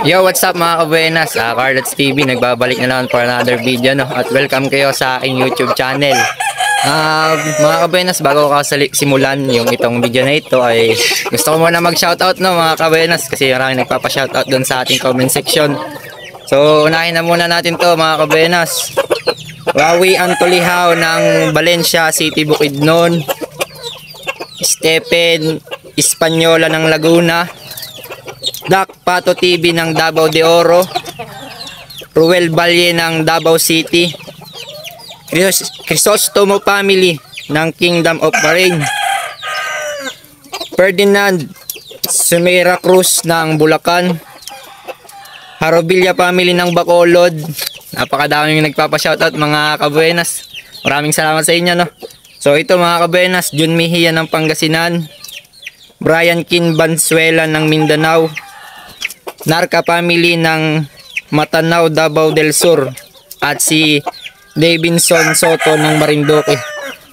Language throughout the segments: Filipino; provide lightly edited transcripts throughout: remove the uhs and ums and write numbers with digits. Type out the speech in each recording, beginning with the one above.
Yo, what's up mga kabuenas? Carlots TV, nagbabalik na naman for another video, no? At welcome kayo sa aking YouTube channel. Mga kabuenas, bago ko simulan yung itong video na ito ay gusto ko muna mag-shoutout, no, mga kabuenas, kasi maraming nagpapa-shoutout doon sa ating comment section. So, unahin na muna natin to mga kabuenas. Rawi Antulihaw ng Valencia City, Bukidnon. Stephen Espanyola ng Laguna. Dak Pato TV ng Davao de Oro, Ruel Valle ng Davao City, Crisostomo Family ng Kingdom of Bahrain, Ferdinand Sumera Cruz ng Bulacan, Harobilla Family ng Bacolod. Napakadaming nagpapa-shoutout mga kabuenas. Maraming salamat sa inyo, no? So ito mga kabuenas, Jun Mejia ng Pangasinan, Brian Kin Bansuela ng Mindanao, Narca Family ng Matanao, Davao del Sur, at si Davinson Soto ng Marinduque.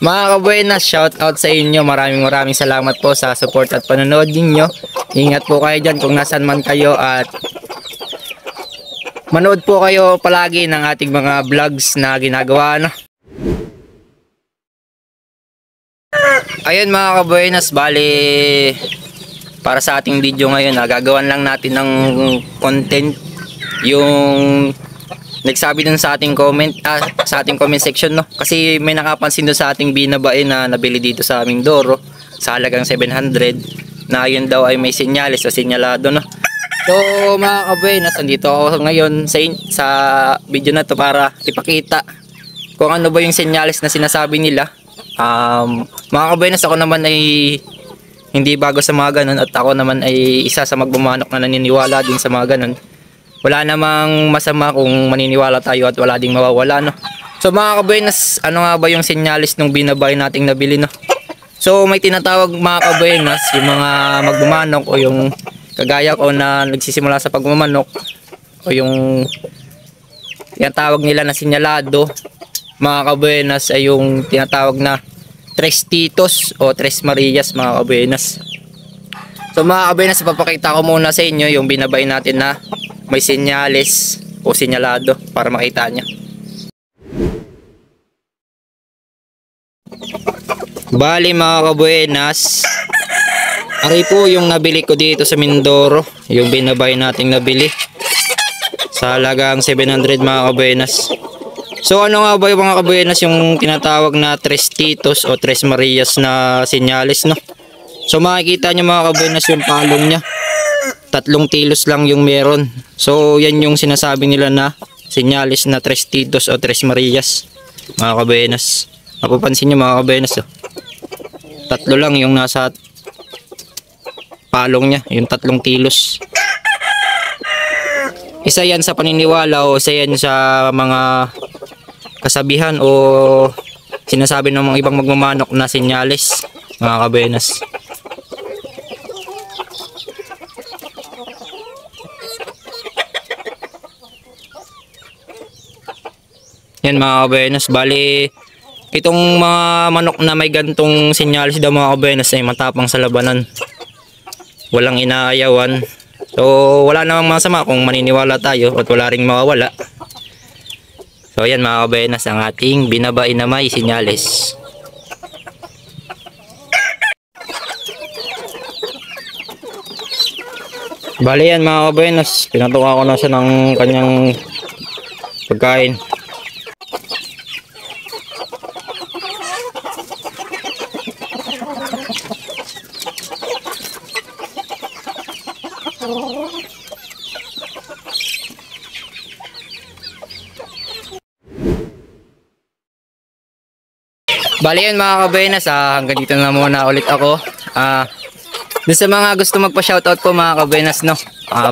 Mga kabuenas, shout out sa inyo. Maraming salamat po sa support at panonood ninyo. Ingat po kayo dyan kung nasan man kayo, at manood po kayo palagi ng ating mga vlogs na ginagawa, no? Ayun mga kabuenas, bali para sa ating video ngayon, gagawan lang natin ng content yung nagsabi dun sa ating comment section, no? Kasi may nakapansin dun sa ating binabae na nabili dito sa aming Doro sa halagang 700, na yun daw ay may senyales o senyalado, no? So mga kabuenas, nandito ako ngayon sa video na to para ipakita kung ano ba yung senyales na sinasabi nila. Mga kabuenas, ako naman ay hindi bago sa mga ganun, at ako naman ay isa sa magbumanok na naniniwala din sa mga ganun. Wala namang masama kung maniniwala tayo at wala ding mawawala, no? So mga kabuenas, ano nga ba yung senyalis nung binabay nating nabili, no? So may tinatawag mga kabuenas, yung mga magbumanok o yung kagaya ko na nagsisimula sa pagbumanok, o yung tawag nila na senyalado, mga kabuenas, ay yung tinatawag na Tres Titos o Tres Marias, mga kabuenas. So mga kabuenas, ipapakita ko muna sa inyo yung binabay natin na may senyales o senyalado para makita nyo. Bali mga kabuenas, ari po yung nabili ko dito sa Mindoro, yung binabay nating nabili sa halagang 700, mga kabuenas. So ano nga ba yung mga kabuenas yung tinatawag na Tres Titos o Tres Marias na senyales, no? So makikita nyo mga kabuenas yung palong nya, 3 kilos lang yung meron. So yan yung sinasabi nila na senyales na Tres Titos o Tres Marias, mga kabuenas. Mapapansin nyo mga kabuenas, oh, 3 lang yung nasa palong nya, yung 3 kilos. Isa yan sa paniniwala o isa yan sa mga kasabihan o sinasabi ng mga ibang magmamanok na senyales, mga kabuenas. Yan mga kabuenas, bali itong mga manok na may gantong senyales daw mga kabuenas ay matapang sa labanan, walang inaayawan. So wala namang masama kung maniniwala tayo at wala ring mawawala. So ayan mga kabuenas, ang ating binabay na may senyales. Bali yan mga kabuenas, pinatuka ko na siya ng kanyang pagkain. Bali yun mga kabuenas, hanggang dito na muna ulit ako. Dun sa mga gusto magpa-shoutout po mga kabuenas, no,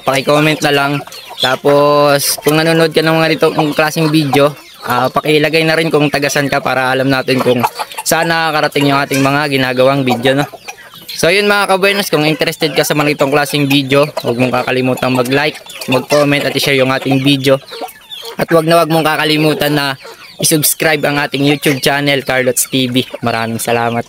paki-comment na lang. Tapos kung nanonood ka ng mga ditong klaseng video, pakilagay na rin kung tagasan ka para alam natin kung saan nakakarating yung ating mga ginagawang video, no. So yun mga kabuenas, kung interested ka sa mga ditong klaseng video, huwag mong kakalimutan mag-like, mag-comment at i-share yung ating video. At huwag mong kakalimutan na i-subscribe ang ating YouTube channel, Carlots TV. Maraming salamat.